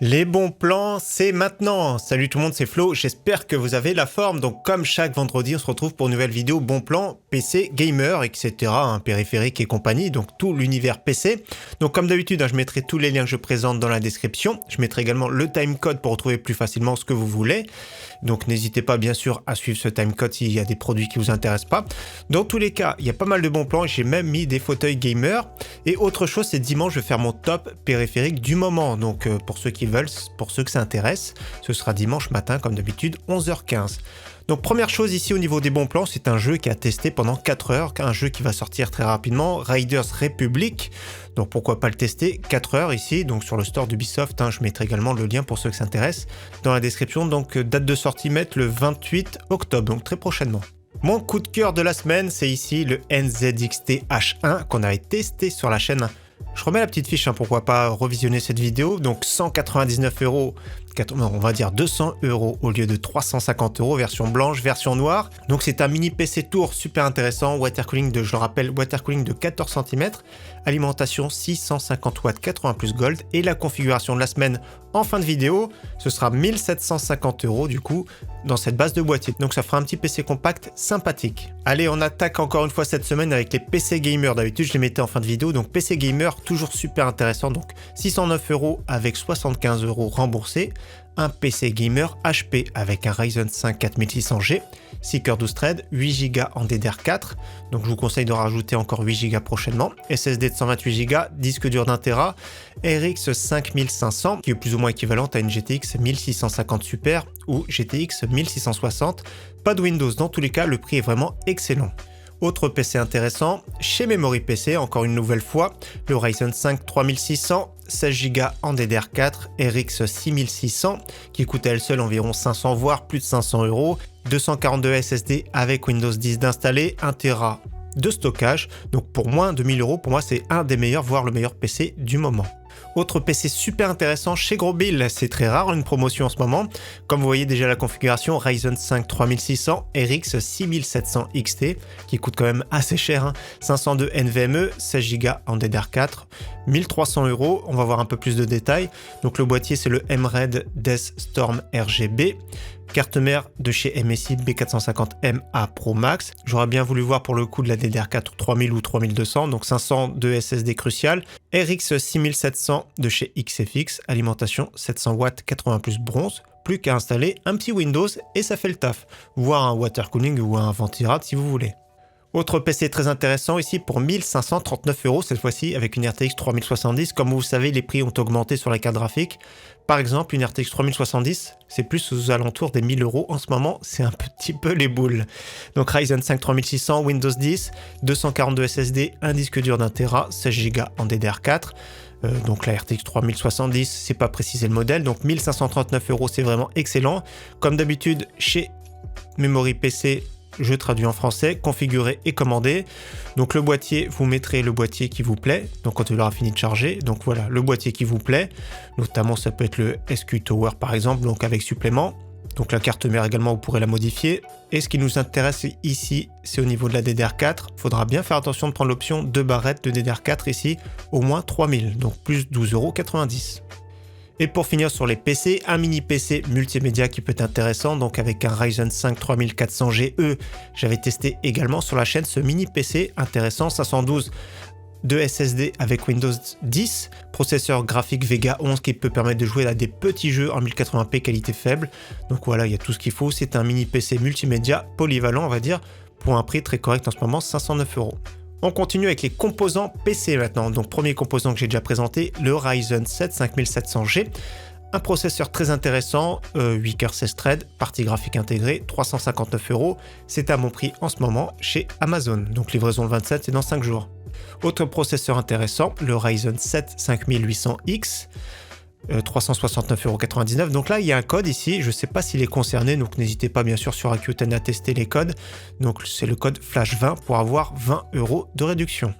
Les bons plans, c'est maintenant. Salut tout le monde, c'est Flo, j'espère que vous avez la forme. Donc comme chaque vendredi, on se retrouve pour une nouvelle vidéo bons plans, PC, gamer, etc. Périphérique et compagnie, donc tout l'univers PC. Donc comme d'habitude, je mettrai tous les liens que je présente dans la description. Je mettrai également le timecode pour retrouver plus facilement ce que vous voulez. Donc n'hésitez pas bien sûr à suivre ce timecode s'il y a des produits qui vous intéressent pas. Dans tous les cas, il y a pas mal de bons plans, j'ai même mis des fauteuils gamer. Et autre chose, c'est dimanche, je vais faire mon top périphérique du moment. Donc pour ceux qui veulent, pour ceux que ça intéresse, ce sera dimanche matin comme d'habitude, 11h15. Donc première chose ici au niveau des bons plans, c'est un jeu qui a testé pendant 4 heures, un jeu qui va sortir très rapidement, Riders Republic. Donc pourquoi pas le tester, 4 heures ici, donc sur le store d'Ubisoft, je mettrai également le lien pour ceux que ça intéresse dans la description. Donc date de sortie mettre le 28 octobre, donc très prochainement. Mon coup de cœur de la semaine, c'est ici le NZXT H1 qu'on avait testé sur la chaîne. Je remets la petite fiche, pourquoi pas revisionner cette vidéo. Donc 199 €, on va dire 200 € au lieu de 350 €, version blanche, version noire. Donc c'est un mini PC Tour super intéressant, watercooling de, je le rappelle, watercooling de 14 cm, alimentation 650 watts 80 plus gold, et la configuration de la semaine en fin de vidéo, ce sera 1750 € du coup dans cette base de boîtier. Donc ça fera un petit PC compact sympathique. Allez, on attaque encore une fois cette semaine avec les PC Gamer. D'habitude, je les mettais en fin de vidéo. Donc PC Gamer, toujours super intéressant. Donc 609 € avec 75 € remboursés. Un PC Gamer HP avec un Ryzen 5 4600G, 6 cœurs 12 threads, 8 Go en DDR4. Donc je vous conseille de rajouter encore 8 Go prochainement. SSD de 128 Go, disque dur d'1 Tera, RX 5500 qui est plus ou moins équivalente à une GTX 1650 Super ou GTX 1660. Pas de Windows dans tous les cas, le prix est vraiment excellent. Autre PC intéressant, chez Memory PC, encore une nouvelle fois, le Ryzen 5 3600, 16 Go en DDR4, RX 6600, qui coûte à elle seule environ 500 voire plus de 500 €, 242 SSD avec Windows 10 d'installer, 1 Tera de stockage, donc pour moins de 1000 €, pour moi c'est un des meilleurs, voire le meilleur PC du moment. Autre PC super intéressant chez Grobill, c'est très rare une promotion en ce moment. Comme vous voyez déjà la configuration, Ryzen 5 3600, RX 6700 XT, qui coûte quand même assez cher, 502 NVMe, 16 Go en DDR4, 1300 €, on va voir un peu plus de détails. Donc le boîtier c'est le MRED Death Storm RGB, carte mère de chez MSI B450MA Pro Max. J'aurais bien voulu voir pour le coup de la DDR4 3000 ou 3200, donc 500 de SSD crucial. RX 6700 de chez XFX, alimentation 700 watts 80 plus bronze. Plus qu'à installer un petit Windows et ça fait le taf. Voire un water cooling ou un ventilate si vous voulez. Autre PC très intéressant ici pour 1539 € cette fois-ci avec une RTX 3070. Comme vous savez, les prix ont augmenté sur la carte graphique. Par exemple, une RTX 3070, c'est plus aux alentours des 1000 € en ce moment, c'est un petit peu les boules. Donc Ryzen 5 3600, Windows 10, 242 SSD, un disque dur d'1 Tera, 16 Go en DDR4. Donc la RTX 3070, c'est pas précisé le modèle, donc 1539 € c'est vraiment excellent. Comme d'habitude, chez Memory PC, je traduis en français, configurer et commander. Donc le boîtier, vous mettrez le boîtier qui vous plaît, donc quand il aura fini de charger. Donc voilà, le boîtier qui vous plaît, notamment ça peut être le SQ Tower par exemple, donc avec supplément. Donc la carte mère également, vous pourrez la modifier. Et ce qui nous intéresse ici, c'est au niveau de la DDR4. Il faudra bien faire attention de prendre l'option 2 barrettes de DDR4 ici, au moins 3000, donc plus 12,90 €. Et pour finir sur les PC, un mini PC multimédia qui peut être intéressant, donc avec un Ryzen 5 3400GE, j'avais testé également sur la chaîne ce mini PC intéressant, 512 de SSD avec Windows 10, processeur graphique Vega 11 qui peut permettre de jouer à des petits jeux en 1080p qualité faible. Donc voilà, il y a tout ce qu'il faut, c'est un mini PC multimédia polyvalent on va dire, pour un prix très correct en ce moment, 509 €. On continue avec les composants PC maintenant. Donc premier composant que j'ai déjà présenté, le Ryzen 7 5700G. Un processeur très intéressant, 8 cœurs 16 threads, partie graphique intégrée, 359 €. C'est à mon prix en ce moment chez Amazon. Donc livraison le 27, c'est dans 5 jours. Autre processeur intéressant, le Ryzen 7 5800X. 369,99 €. Donc là, il y a un code ici. Je ne sais pas s'il est concerné, donc n'hésitez pas bien sûr sur Rakuten à tester les codes. Donc c'est le code FLASH20 pour avoir 20 € de réduction.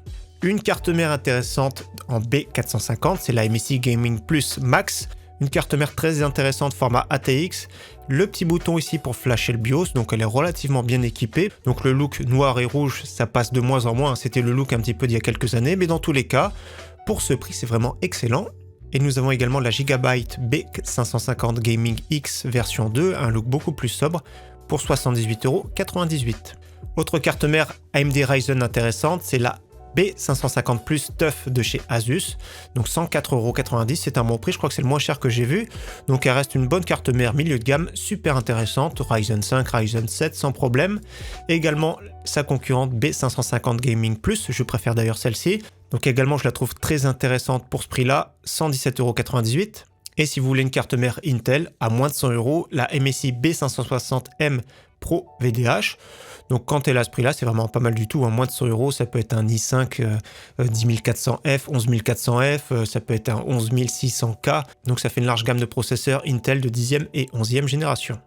Une carte mère intéressante en B450, c'est la MSI Gaming Plus Max. Une carte mère très intéressante format ATX. Le petit bouton ici pour flasher le BIOS, donc elle est relativement bien équipée. Donc le look noir et rouge, ça passe de moins en moins. C'était le look un petit peu d'il y a quelques années, mais dans tous les cas, pour ce prix, c'est vraiment excellent. Et nous avons également la Gigabyte B550 Gaming X version 2, un look beaucoup plus sobre pour 78,98 €. Autre carte mère AMD Ryzen intéressante, c'est la B550 Plus TUF de chez Asus, donc 104,90 €, c'est un bon prix, je crois que c'est le moins cher que j'ai vu, donc elle reste une bonne carte mère milieu de gamme, super intéressante, Ryzen 5, Ryzen 7 sans problème, et également sa concurrente B550 Gaming Plus, je préfère d'ailleurs celle-ci, donc également je la trouve très intéressante pour ce prix-là, 117,98 €. Et si vous voulez une carte mère Intel à moins de 100 €, la MSI B560M Pro VDH. Donc quand elle est à ce prix-là, c'est vraiment pas mal du tout. À moins de 100 €, ça peut être un i5 10400F, 11400F, ça peut être un 11600K. Donc ça fait une large gamme de processeurs Intel de 10e et 11e génération.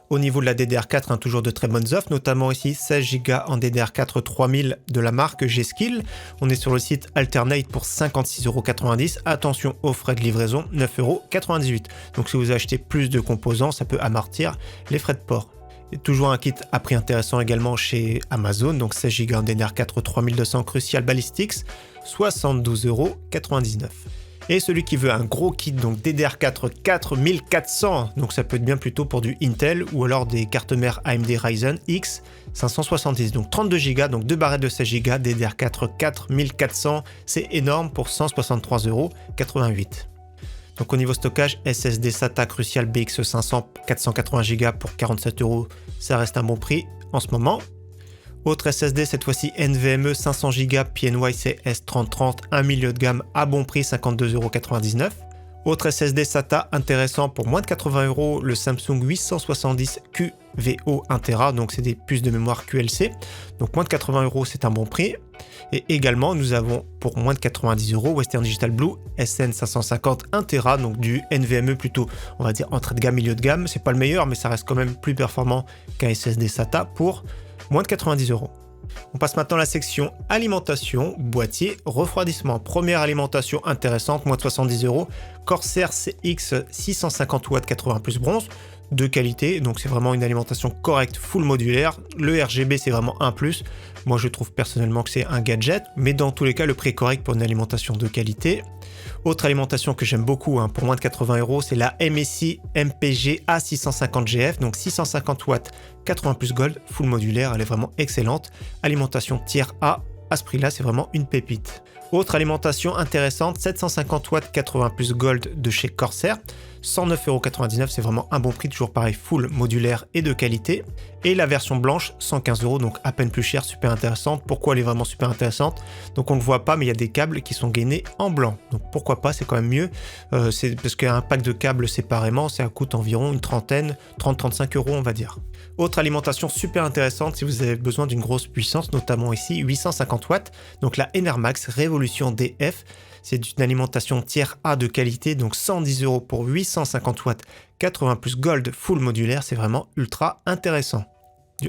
Au niveau de la DDR4, toujours de très bonnes offres, notamment ici 16 Go en DDR4 3000 de la marque G-Skill. On est sur le site Alternate pour 56,90 €. Attention aux frais de livraison, 9,98 €. Donc si vous achetez plus de composants, ça peut amortir les frais de port. Et toujours un kit à prix intéressant également chez Amazon, donc 16 Go en DDR4 3200 Crucial Ballistics, 72,99 €. Et celui qui veut un gros kit, donc DDR4 4400, donc ça peut être bien plutôt pour du Intel ou alors des cartes mères AMD Ryzen X 570, donc 32 Go, donc 2 barrettes de 16 Go, DDR4 4400, c'est énorme pour 163,88 €. Donc au niveau stockage, SSD SATA Crucial BX500 480 Go pour 47 €, ça reste un bon prix en ce moment. Autre SSD, cette fois-ci NVMe 500 Go PNY CS3030, un milieu de gamme à bon prix, 52,99 €. Autre SSD SATA intéressant pour moins de 80 €, le Samsung 870 QVO 1 Tera, donc c'est des puces de mémoire QLC, donc moins de 80 €, c'est un bon prix. Et également, nous avons pour moins de 90 € Western Digital Blue SN550 1 Tera, donc du NVMe plutôt, on va dire entrée de gamme, milieu de gamme. C'est pas le meilleur, mais ça reste quand même plus performant qu'un SSD SATA pour moins de 90 €. On passe maintenant à la section alimentation, boîtier, refroidissement. Première alimentation intéressante, moins de 70 €, Corsair CX 650 watts 80 plus bronze, de qualité, donc c'est vraiment une alimentation correcte, full modulaire. Le RGB c'est vraiment un plus, moi je trouve personnellement que c'est un gadget, mais dans tous les cas le prix est correct pour une alimentation de qualité. Autre alimentation que j'aime beaucoup, pour moins de 80 €, c'est la MSI MPG A650GF, donc 650 watts 80 plus gold, full modulaire, elle est vraiment excellente. Alimentation tiers A, à ce prix-là c'est vraiment une pépite. Autre alimentation intéressante, 750 watts 80 plus gold de chez Corsair, 109,99 €, c'est vraiment un bon prix, toujours pareil, full modulaire et de qualité. Et la version blanche, 115 €, donc à peine plus chère, super intéressante. Pourquoi elle est vraiment super intéressante? Donc on ne le voit pas, mais il y a des câbles qui sont gainés en blanc. Donc pourquoi pas, c'est quand même mieux. C'est parce qu'un pack de câbles séparément, ça coûte environ une trentaine, 30-35 € on va dire. Autre alimentation super intéressante si vous avez besoin d'une grosse puissance, notamment ici 850 watts, donc la Enermax Révolution DF. C'est une alimentation tiers A de qualité, donc 110 € pour 850 watts 80 plus gold full modulaire, c'est vraiment ultra intéressant.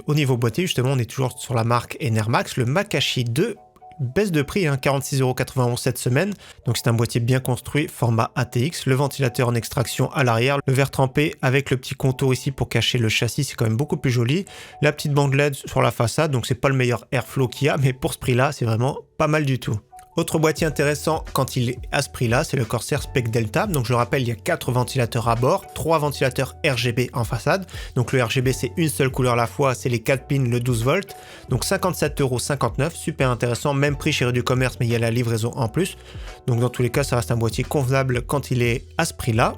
Au niveau boîtier, justement, on est toujours sur la marque Enermax, le Makashi 2 baisse de prix, 46,91 € cette semaine, donc c'est un boîtier bien construit, format ATX, le ventilateur en extraction à l'arrière, le verre trempé avec le petit contour ici pour cacher le châssis, c'est quand même beaucoup plus joli, la petite bande LED sur la façade, donc c'est pas le meilleur airflow qu'il y a, mais pour ce prix-là, c'est vraiment pas mal du tout. Autre boîtier intéressant quand il est à ce prix-là, c'est le Corsair Spec Delta. Donc je le rappelle, il y a 4 ventilateurs à bord, 3 ventilateurs RGB en façade. Donc le RGB c'est une seule couleur à la fois, c'est les 4 pins, le 12 volts. Donc 57,59 €, super intéressant, même prix chez du commerce, mais il y a la livraison en plus. Donc dans tous les cas, ça reste un boîtier convenable quand il est à ce prix-là.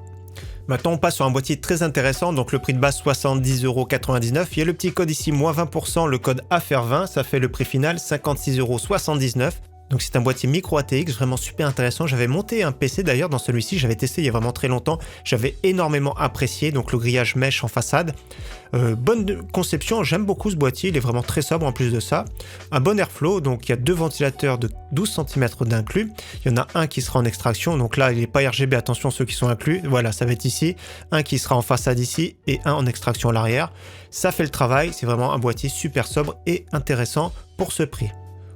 Maintenant, on passe sur un boîtier très intéressant, donc le prix de base 70,99 €. Il y a le petit code ici, moins 20%, le code AFER20, ça fait le prix final 56,79 €. Donc c'est un boîtier micro ATX vraiment super intéressant. J'avais monté un PC d'ailleurs dans celui-ci, j'avais testé il y a vraiment très longtemps. J'avais énormément apprécié, donc le grillage mesh en façade. Bonne conception, j'aime beaucoup ce boîtier, il est vraiment très sobre en plus de ça. Un bon airflow, donc il y a 2 ventilateurs de 12 cm d'inclus. Il y en a un qui sera en extraction, donc là il n'est pas RGB, attention ceux qui sont inclus. Voilà, ça va être ici. Un qui sera en façade ici et un en extraction à l'arrière. Ça fait le travail, c'est vraiment un boîtier super sobre et intéressant pour ce prix.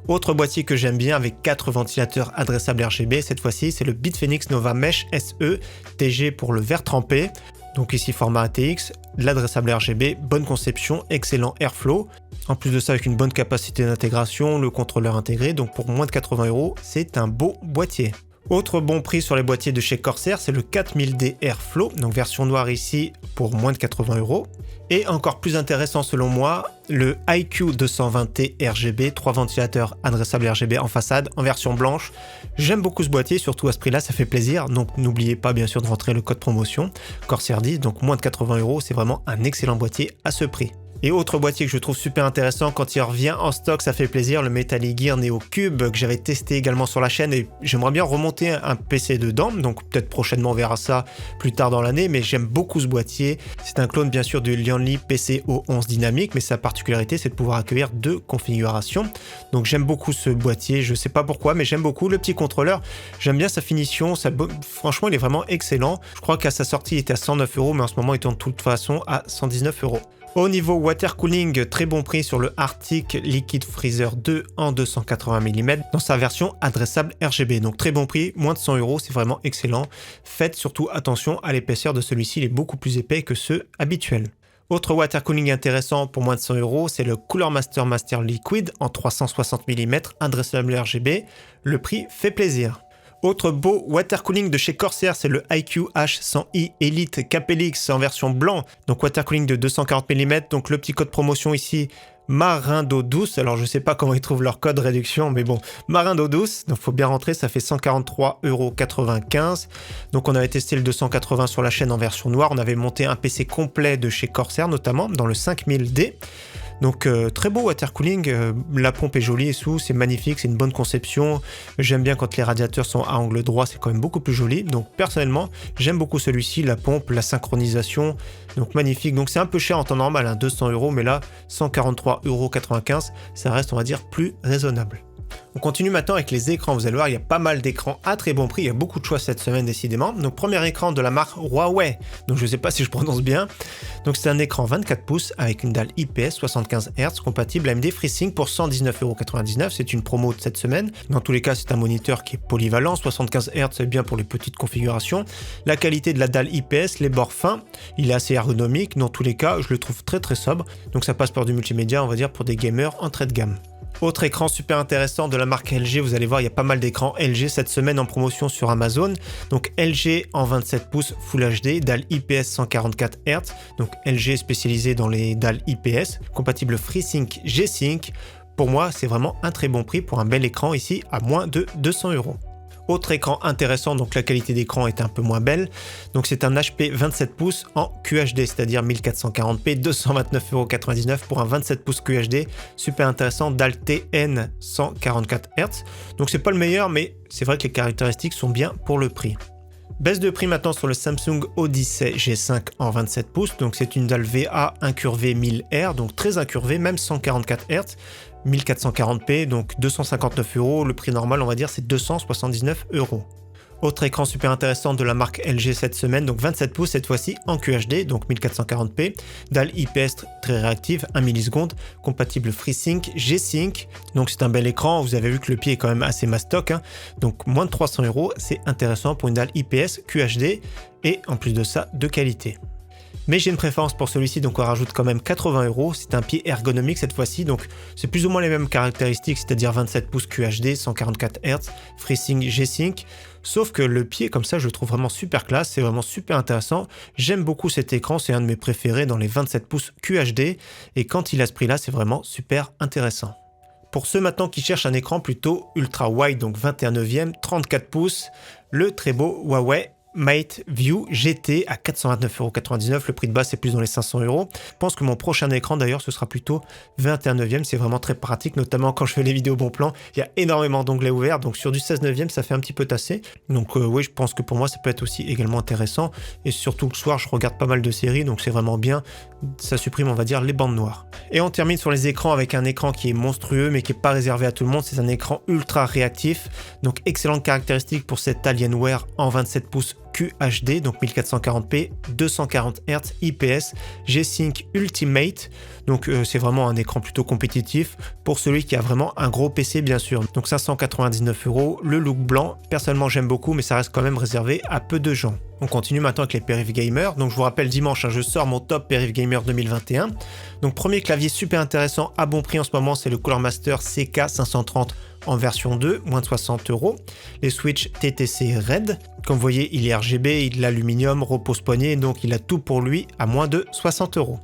Autre boîtier que j'aime bien avec 4 ventilateurs adressables RGB, cette fois-ci c'est le Bitfenix Nova Mesh SE TG pour le verre trempé. Donc ici format ATX, l'adressable RGB, bonne conception, excellent airflow. En plus de ça avec une bonne capacité d'intégration, le contrôleur intégré, donc pour moins de 80 €, c'est un beau boîtier. Autre bon prix sur les boîtiers de chez Corsair, c'est le 4000D Airflow, donc version noire ici pour moins de 80 €. Et encore plus intéressant selon moi, le IQ220T RGB, 3 ventilateurs adressables RGB en façade, en version blanche. J'aime beaucoup ce boîtier, surtout à ce prix-là, ça fait plaisir. Donc n'oubliez pas bien sûr de rentrer le code promotion Corsair 10, donc moins de 80 €, c'est vraiment un excellent boîtier à ce prix. Et autre boîtier que je trouve super intéressant, quand il revient en stock, ça fait plaisir, le Metal Gear Neo Cube que j'avais testé également sur la chaîne et j'aimerais bien remonter un PC dedans, donc peut-être prochainement on verra ça plus tard dans l'année, mais j'aime beaucoup ce boîtier. C'est un clone bien sûr du Lianli PCO11 dynamique, mais sa particularité c'est de pouvoir accueillir 2 configurations. Donc j'aime beaucoup ce boîtier, je sais pas pourquoi, mais j'aime beaucoup le petit contrôleur, j'aime bien sa finition, franchement il est vraiment excellent. Je crois qu'à sa sortie il était à 109 €, mais en ce moment il tourne de toute façon à 119 €. Au niveau water cooling, très bon prix sur le Arctic Liquid Freezer 2 en 280 mm dans sa version adressable RGB. Donc très bon prix, moins de 100 €, c'est vraiment excellent. Faites surtout attention à l'épaisseur de celui-ci, il est beaucoup plus épais que ceux habituels. Autre water cooling intéressant pour moins de 100 €, c'est le Cooler Master Liquid en 360 mm adressable RGB. Le prix fait plaisir. Autre beau water cooling de chez Corsair, c'est le IQ H100i Elite Capelix en version blanc, donc water cooling de 240 mm, donc le petit code promotion ici, Marin d'eau douce, alors je sais pas comment ils trouvent leur code réduction, mais bon, Marin d'eau douce, donc faut bien rentrer, ça fait 143,95 €, donc on avait testé le 280 sur la chaîne en version noire, on avait monté un PC complet de chez Corsair notamment, dans le 5000D, donc très beau water cooling, la pompe est jolie et tout, c'est magnifique, c'est une bonne conception, j'aime bien quand les radiateurs sont à angle droit, c'est quand même beaucoup plus joli, donc personnellement j'aime beaucoup celui-ci, la pompe, la synchronisation, donc magnifique, donc c'est un peu cher en temps normal, hein, 200 €, mais là 143,95 €, ça reste on va dire plus raisonnable. On continue maintenant avec les écrans, vous allez voir il y a pas mal d'écrans à très bon prix, il y a beaucoup de choix cette semaine décidément. Donc premier écran de la marque Huawei, donc je sais pas si je prononce bien, donc c'est un écran 24 pouces avec une dalle IPS 75 Hz compatible AMD FreeSync pour 119,99 €, c'est une promo de cette semaine. Dans tous les cas c'est un moniteur qui est polyvalent, 75 Hz c'est bien pour les petites configurations. La qualité de la dalle IPS, les bords fins, il est assez ergonomique, dans tous les cas je le trouve très sobre, donc ça passe par du multimédia on va dire pour des gamers entrée de gamme. Autre écran super intéressant de la marque LG, vous allez voir il y a pas mal d'écrans LG cette semaine en promotion sur Amazon. Donc LG en 27 pouces Full HD, dalle IPS 144 Hz, donc LG spécialisé dans les dalles IPS, compatible FreeSync G-Sync. Pour moi c'est vraiment un très bon prix pour un bel écran ici à moins de 200 €. Autre écran intéressant, donc la qualité d'écran est un peu moins belle. Donc c'est un HP 27 pouces en QHD, c'est-à-dire 1440p, 229,99 € pour un 27 pouces QHD. Super intéressant, dalle TN 144 Hz. Donc c'est pas le meilleur, mais c'est vrai que les caractéristiques sont bien pour le prix. Baisse de prix maintenant sur le Samsung Odyssey G5 en 27 pouces, donc c'est une dalle VA incurvée 1000R, donc très incurvée, même 144 Hz, 1440p, donc 259 €, le prix normal on va dire c'est 279 €. Autre écran super intéressant de la marque LG cette semaine, donc 27 pouces cette fois-ci en QHD, donc 1440p, dalle IPS très réactive, 1 milliseconde, compatible FreeSync, G-Sync, donc c'est un bel écran, vous avez vu que le pied est quand même assez mastoc, hein, donc moins de 300 €, c'est intéressant pour une dalle IPS QHD et en plus de ça de qualité. Mais j'ai une préférence pour celui-ci, donc on rajoute quand même 80 €. C'est un pied ergonomique cette fois-ci, donc c'est plus ou moins les mêmes caractéristiques, c'est-à-dire 27 pouces QHD, 144 Hz, FreeSync, G-Sync. Sauf que le pied comme ça, je le trouve vraiment super classe, c'est vraiment super intéressant. J'aime beaucoup cet écran, c'est un de mes préférés dans les 27 pouces QHD. Et quand il a ce prix-là, c'est vraiment super intéressant. Pour ceux maintenant qui cherchent un écran plutôt ultra wide, donc 21/9, 34 pouces, le très beau Huawei Mate View GT à 429,99 €, le prix de base c'est plus dans les 500 €. Je pense que mon prochain écran d'ailleurs ce sera plutôt 21/9, c'est vraiment très pratique, notamment quand je fais les vidéos bon plan, il y a énormément d'onglets ouverts, donc sur du 16/9 ça fait un petit peu tasser. Donc oui, je pense que pour moi ça peut être aussi également intéressant, et surtout le soir je regarde pas mal de séries, donc c'est vraiment bien, ça supprime on va dire les bandes noires. Et on termine sur les écrans avec un écran qui est monstrueux mais qui n'est pas réservé à tout le monde, c'est un écran ultra réactif, donc excellente caractéristique pour cet Alienware en 27 pouces QHD, donc 1440p, 240 Hz, IPS, G-Sync Ultimate, donc c'est vraiment un écran plutôt compétitif pour celui qui a vraiment un gros PC bien sûr. Donc 599 €, le look blanc, personnellement j'aime beaucoup mais ça reste quand même réservé à peu de gens. On continue maintenant avec les Perif Gamer, donc je vous rappelle dimanche je sors mon top Perif Gamer 2021. Donc premier clavier super intéressant à bon prix en ce moment, c'est le Cooler Master CK530 en version 2, moins de 60 €. Les Switch TTC Red, comme vous voyez, il est RGB, il a l'aluminium, repose-poignet, donc il a tout pour lui à moins de 60 €.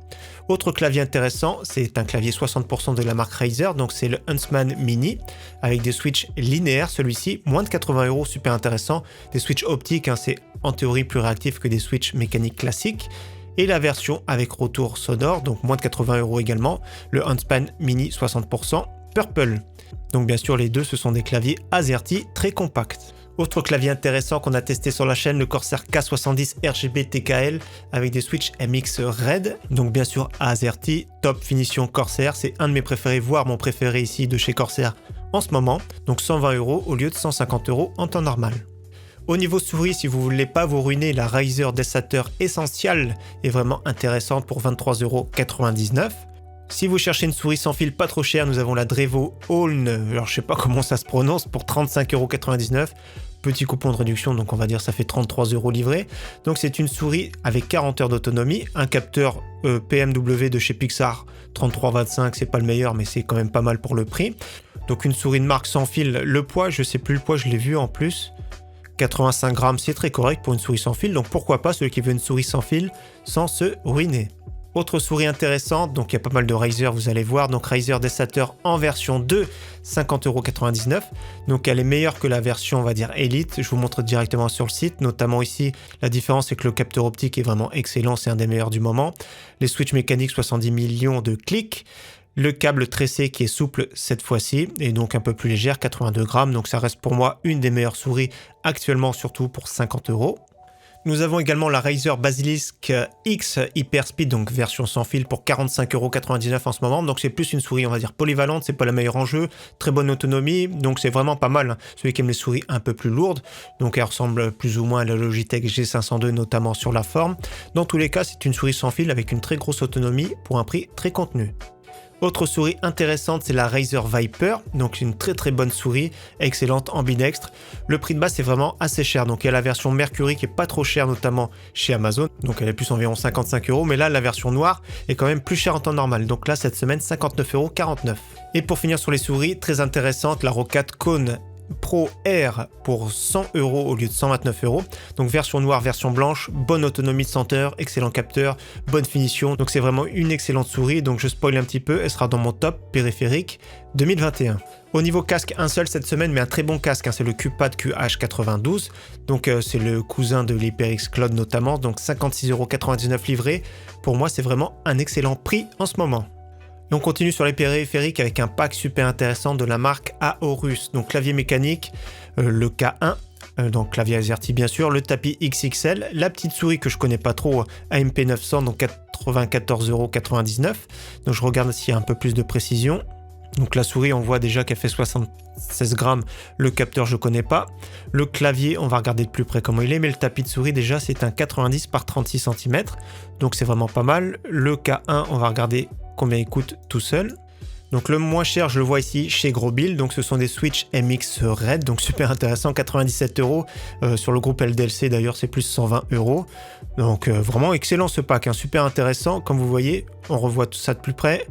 Autre clavier intéressant, c'est un clavier 60% de la marque Razer, donc c'est le Huntsman Mini, avec des switches linéaires, celui-ci, moins de 80 €, super intéressant. Des switches optiques, hein, c'est en théorie plus réactif que des switches mécaniques classiques. Et la version avec retour sonore, donc moins de 80 € également, le Huntsman Mini 60% Purple. Donc bien sûr, les deux, ce sont des claviers AZERTY très compacts. Autre clavier intéressant qu'on a testé sur la chaîne, le Corsair K70 RGB TKL avec des switches MX Red. Donc bien sûr AZERTY, top finition Corsair, c'est un de mes préférés, voire mon préféré ici de chez Corsair en ce moment. Donc 120 € au lieu de 150 € en temps normal. Au niveau souris, si vous ne voulez pas vous ruiner, la Razer Desater Essential est vraiment intéressante pour 23,99 €. Si vous cherchez une souris sans fil pas trop chère, nous avons la Drevo Holn, alors je sais pas comment ça se prononce, pour 35,99 €. Petit coupon de réduction, donc on va dire ça fait 33 € livré. Donc c'est une souris avec 40 heures d'autonomie, un capteur PMW de chez Pixar, 33-25, c'est pas le meilleur, mais c'est quand même pas mal pour le prix. Donc une souris de marque sans fil, le poids, je sais plus le poids, je l'ai vu en plus. 85 grammes, c'est très correct pour une souris sans fil, donc pourquoi pas celui qui veut une souris sans fil sans se ruiner. Autre souris intéressante, donc il y a pas mal de Razer, vous allez voir, donc Razer Desater en version 2, 50,99 €. Donc elle est meilleure que la version, on va dire, Elite. Je vous montre directement sur le site, notamment ici, la différence c'est que le capteur optique est vraiment excellent, c'est un des meilleurs du moment. Les switches mécaniques, 70 millions de clics. Le câble tressé qui est souple cette fois-ci, et donc un peu plus légère, 82 grammes, donc ça reste pour moi une des meilleures souris actuellement, surtout pour 50 €. Nous avons également la Razer Basilisk X Hyperspeed, donc version sans fil pour 45,99 € en ce moment. Donc c'est plus une souris, on va dire, polyvalente, c'est pas la meilleure en jeu, très bonne autonomie, donc c'est vraiment pas mal, hein. Celui qui aime les souris un peu plus lourdes, donc elle ressemble plus ou moins à la Logitech G502, notamment sur la forme. Dans tous les cas, c'est une souris sans fil avec une très grosse autonomie pour un prix très contenu. Autre souris intéressante, c'est la Razer Viper, donc une très bonne souris, excellente, ambidextre. Le prix de base c'est vraiment assez cher, donc il y a la version Mercury qui est pas trop chère, notamment chez Amazon, donc elle est plus environ 55 €, mais là la version noire est quand même plus chère en temps normal, donc là cette semaine 59,49 €. Et pour finir sur les souris, très intéressante, la Roccat Kone Pro Air pour 100 € au lieu de 129 €. Donc version noire, version blanche, bonne autonomie de 100 heures, excellent capteur, bonne finition. Donc c'est vraiment une excellente souris. Donc je spoil un petit peu, elle sera dans mon top périphérique 2021. Au niveau casque, un seul cette semaine, mais un très bon casque, hein, c'est le QPad QH92. Donc c'est le cousin de l'HyperX Cloud notamment. Donc 56,99 € livré. Pour moi, c'est vraiment un excellent prix en ce moment. Et on continue sur les périphériques avec un pack super intéressant de la marque Aorus. Donc clavier mécanique, le K1, donc clavier AZERTY bien sûr, le tapis XXL, la petite souris que je connais pas trop, AMP 900, donc 94,99 €. Donc je regarde s'il y a un peu plus de précision. Donc la souris, on voit déjà qu'elle fait 76 grammes. Le capteur, je connais pas. Le clavier, on va regarder de plus près comment il est. Mais le tapis de souris, déjà, c'est un 90 par 36 cm. Donc c'est vraiment pas mal. Le K1, on va regarder combien il coûte tout seul. Donc le moins cher, je le vois ici chez Grobil. Donc ce sont des Switch MX Red. Donc super intéressant, 97 €. Sur le groupe LDLC d'ailleurs, c'est plus 120 €. Donc vraiment excellent ce pack, hein, super intéressant. Comme vous voyez, on revoit tout ça de plus près.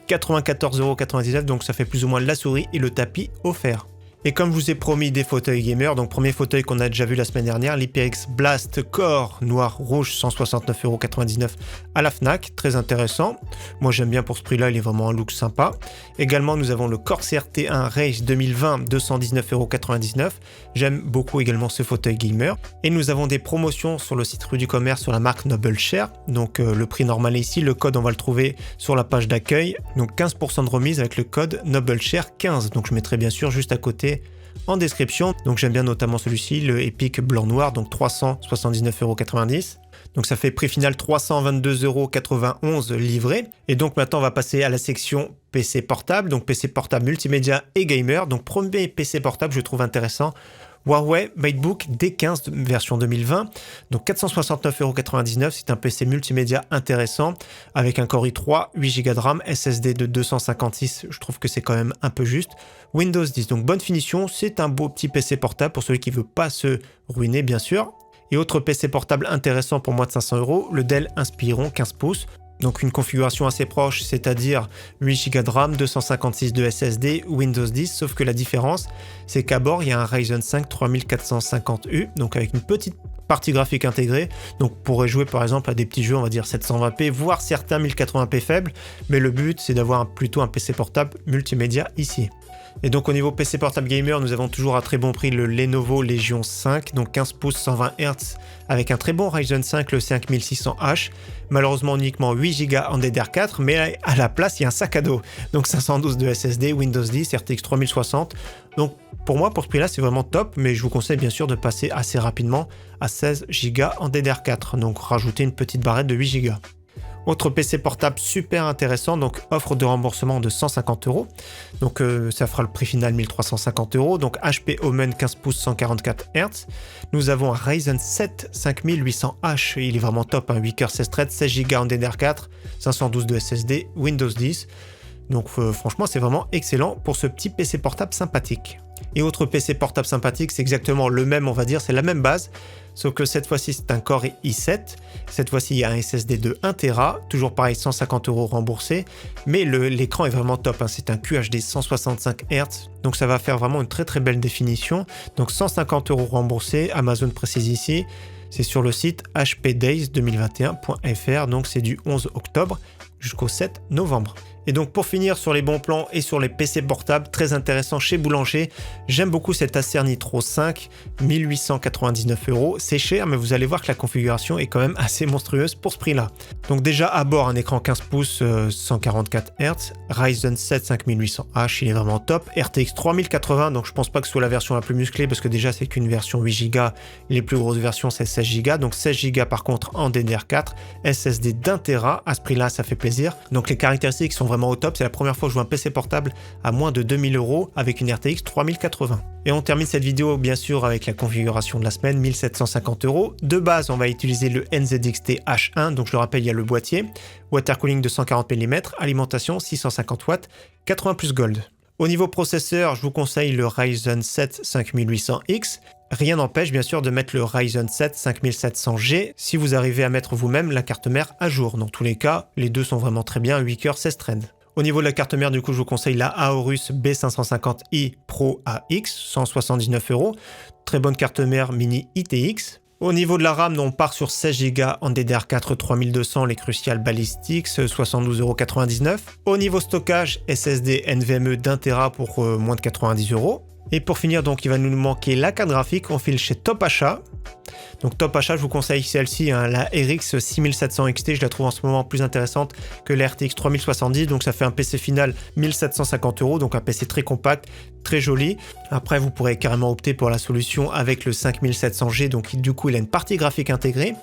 94,99 €, donc ça fait plus ou moins la souris et le tapis offert. Et comme je vous ai promis des fauteuils gamer, donc premier fauteuil qu'on a déjà vu la semaine dernière, l'HyperX Blast Core noir-rouge 169,99 € à la Fnac, très intéressant. Moi j'aime bien pour ce prix-là, il est vraiment un look sympa. Également nous avons le Corsair T1 Race 2020 219,99 €. J'aime beaucoup également ce fauteuil gamer. Et nous avons des promotions sur le site Rue du Commerce sur la marque Noble Share. Donc le prix normal est ici, le code on va le trouver sur la page d'accueil. Donc 15% de remise avec le code Noble Share 15. Donc je mettrai bien sûr juste à côté en description. Donc j'aime bien notamment celui-ci, le Epic blanc-noir, donc 379,90 €. Donc ça fait prix final 322,91 € livré. Et donc maintenant on va passer à la section PC portable, donc PC portable multimédia et gamer. Donc premier PC portable je trouve intéressant, Huawei MateBook D15 version 2020, donc 469,99 €, c'est un PC multimédia intéressant avec un Core i3, 8 Go de RAM, SSD de 256, je trouve que c'est quand même un peu juste. Windows 10, donc bonne finition, c'est un beau petit PC portable pour celui qui veut pas se ruiner bien sûr. Et autre PC portable intéressant pour moins de 500 €, le Dell Inspiron 15 pouces. Donc une configuration assez proche, c'est-à-dire 8 Go de RAM, 256 de SSD, Windows 10, sauf que la différence, c'est qu'à bord, il y a un Ryzen 5 3450U, donc avec une petite partie graphique intégrée, donc on pourrait jouer par exemple à des petits jeux, on va dire 720p, voire certains 1080p faibles, mais le but c'est d'avoir plutôt un PC portable multimédia ici. Et donc au niveau PC portable gamer, nous avons toujours à très bon prix le Lenovo Legion 5, donc 15 pouces 120 Hz avec un très bon Ryzen 5, le 5600H, malheureusement uniquement 8 Go en DDR4, mais à la place il y a un sac à dos, donc 512 de SSD, Windows 10, RTX 3060, donc pour moi pour ce prix là c'est vraiment top, mais je vous conseille bien sûr de passer assez rapidement à 16 Go en DDR4, donc rajouter une petite barrette de 8 Go. Autre PC portable super intéressant, donc offre de remboursement de 150 €. Donc ça fera le prix final 1350 €. Donc HP Omen 15 pouces 144 Hz. Nous avons un Ryzen 7 5800H, il est vraiment top, 8 coeurs 16 threads, 16 Go en DDR4, 512 de SSD, Windows 10. Donc franchement c'est vraiment excellent pour ce petit PC portable sympathique. Et autre PC portable sympathique, c'est exactement le même, on va dire, c'est la même base, sauf que cette fois-ci c'est un Core i7, cette fois-ci il y a un SSD de 1 Tera, toujours pareil 150 € remboursé, mais l'écran est vraiment top, c'est un QHD 165 Hz, donc ça va faire vraiment une très très belle définition, donc 150 € remboursé, Amazon précise ici, c'est sur le site hpdays2021.fr, donc c'est du 11 octobre jusqu'au 7 novembre. Et donc pour finir sur les bons plans et sur les PC portables, très intéressant chez Boulanger, j'aime beaucoup cet Acer Nitro 5, 1899 €, c'est cher mais vous allez voir que la configuration est quand même assez monstrueuse pour ce prix là. Donc déjà à bord un écran 15 pouces 144 Hz, Ryzen 7 5800H, il est vraiment top, RTX 3080, donc je pense pas que ce soit la version la plus musclée parce que déjà c'est qu'une version 8 Go, les plus grosses versions c'est 16 Go, donc 16 Go par contre en DDR4, SSD d'1 Tera, à ce prix là ça fait plaisir, donc les caractéristiques sont vraiment au top, c'est la première fois que je joue un PC portable à moins de 2000 € avec une RTX 3080. Et on termine cette vidéo bien sûr avec la configuration de la semaine, 1750 €. De base, on va utiliser le NZXT H1, donc je le rappelle, il y a le boîtier, water cooling de 140 mm, alimentation 650 watts, 80 plus gold. Au niveau processeur, je vous conseille le Ryzen 7 5800X. Rien n'empêche bien sûr de mettre le Ryzen 7 5700G si vous arrivez à mettre vous-même la carte mère à jour. Dans tous les cas, les deux sont vraiment très bien, 8 coeurs 16 threads. Au niveau de la carte mère, du coup, je vous conseille la Aorus B550i Pro AX, 179 €. Très bonne carte mère mini ITX. Au niveau de la RAM, on part sur 16 Go en DDR4 3200, les Crucial Ballistics, 72,99 €. Au niveau stockage, SSD NVMe d'1 Tera pour moins de 90 €. Et pour finir, donc, il va nous manquer la carte graphique. On file chez Top Achat. Donc Top Achat, je vous conseille celle-ci, la RX 6700 XT, je la trouve en ce moment plus intéressante que la RTX 3070, donc ça fait un PC final 1750 €, donc un PC très compact, très joli. Après, vous pourrez carrément opter pour la solution avec le 5700G, donc du coup il a une partie graphique intégrée,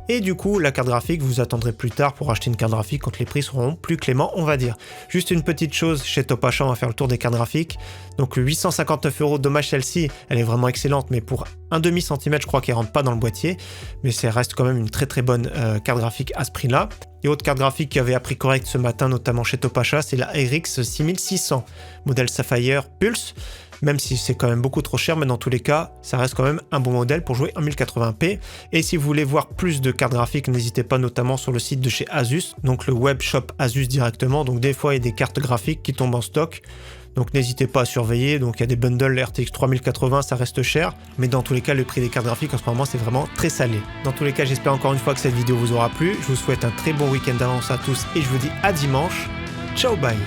et du coup la carte graphique, vous attendrez plus tard pour acheter une carte graphique quand les prix seront plus cléments, on va dire. Juste une petite chose, chez Top Achat, on va faire le tour des cartes graphiques. Donc le 859 €, dommage celle-ci, elle est vraiment excellente, mais pour un demi centimètre, je crois qu'elle rentre pas dans le boîtier, mais ça reste quand même une très très bonne carte graphique à ce prix-là. Et autre carte graphique qui avait à prix correct ce matin, notamment chez Top Achat, c'est la RX 6600, modèle Sapphire Pulse, même si c'est quand même beaucoup trop cher, mais dans tous les cas, ça reste quand même un bon modèle pour jouer en 1080p. Et si vous voulez voir plus de cartes graphiques, n'hésitez pas notamment sur le site de chez Asus, donc le web shop Asus directement, donc des fois il y a des cartes graphiques qui tombent en stock. Donc n'hésitez pas à surveiller, donc il y a des bundles RTX 3080, ça reste cher, mais dans tous les cas le prix des cartes graphiques en ce moment c'est vraiment très salé. Dans tous les cas, j'espère encore une fois que cette vidéo vous aura plu, je vous souhaite un très bon week-end d'avance à tous et je vous dis à dimanche, ciao bye.